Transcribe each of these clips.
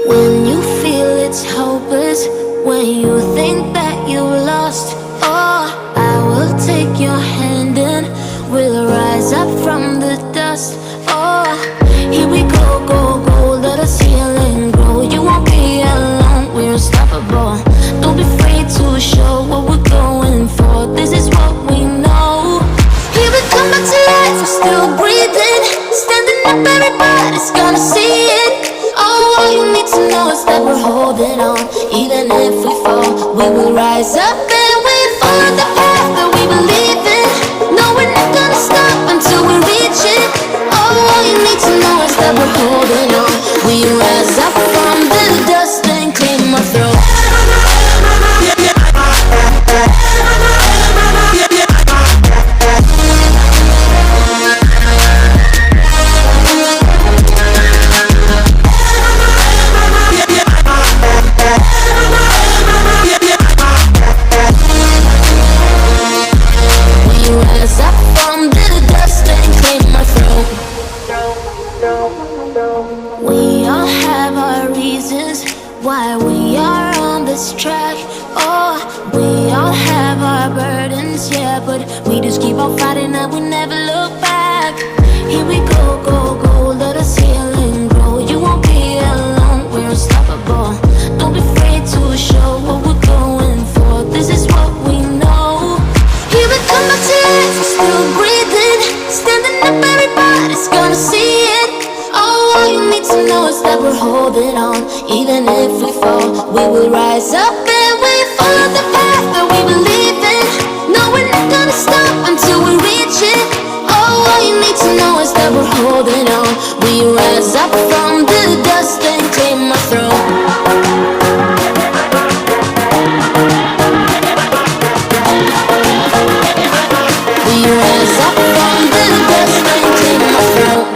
When you feel it's hopeless, when you think that you lost, oh, I will take your hand and we'll rise up from the dust. Oh, here we go, go, go, let us heal and grow. You won't be alone, we're unstoppable. Don't be afraid to show what we're going for. This is what we know. Here we come back to life, we're still breathing. Standing up, everybody's gonna see it. Oh, all you need to know is that we're holding on. Even if we fall, we will rise up and we follow the path that we believe in. No, we're not gonna stop until we reach it. Oh, all you need to know is that we're holding on. We rise up from the dust and clear my throat. We all have our reasons why we are on this track. Oh, we all have our burdens, yeah, but we just keep on fighting and we never look back. Here we go, go, go, let us heal and grow. You won't be alone, we're unstoppable. Don't be afraid to show what we're going for. This is what we know. Here we come back to life, we're still breathing. Standing up, everybody's gonna see it. Oh, all you need to know is that we're holding on. Even if we fall, we will rise up and we follow the path that we believe in. No, we're not gonna stop until we reach it. Oh, all you need to know is that we're holding on. We rise up from the dust and clear my throat. We rise up from the dust and clear my throat.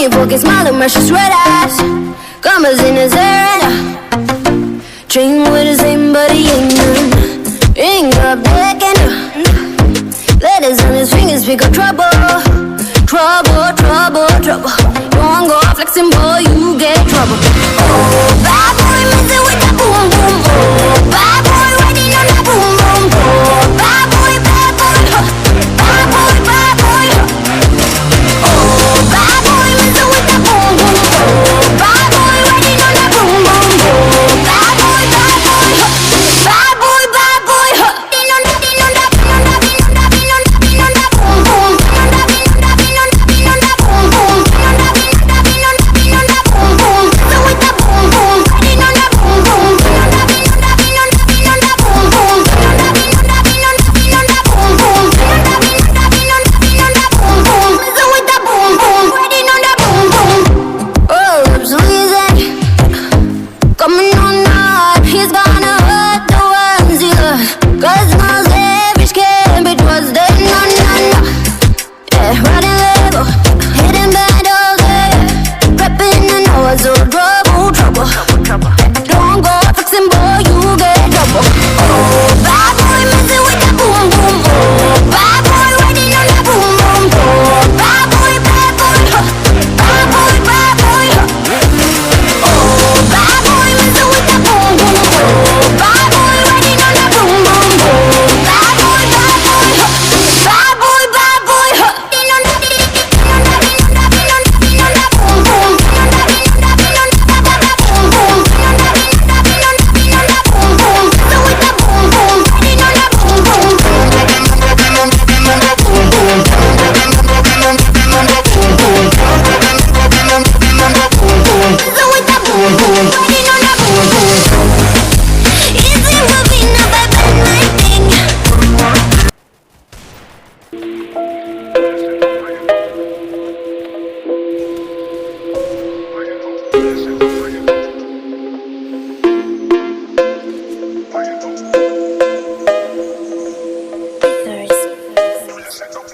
Pocket smile and mercy red eyes. Commas in his hair and dream with his name, but he ain't none. Ring up black and letters on his fingers speak of trouble. Trouble, trouble, trouble. You won't go flexing, boy, you get trouble. Oh, bad boy, messing with that boom, boom. Oh, bad boy, riding on that boom, boom. Oh, bad boy, bad boy, huh. Bad boy, bad boy, huh. Oh, bad boy, messing with that boom, boom. Oh, bad boy, riding on that boom, boom. Oh, bad boy, huh. Bad boy, huh. Din on that, din on that, din on that, din on that, din on that, din on that boom, boom. Din on that, din on that, din on that, din on that boom, boom. Din on that, din on that, din on that, din on that boom, boom. Messing with that boom, boom. Riding on that boom, boom. Din on that, din on that, din said no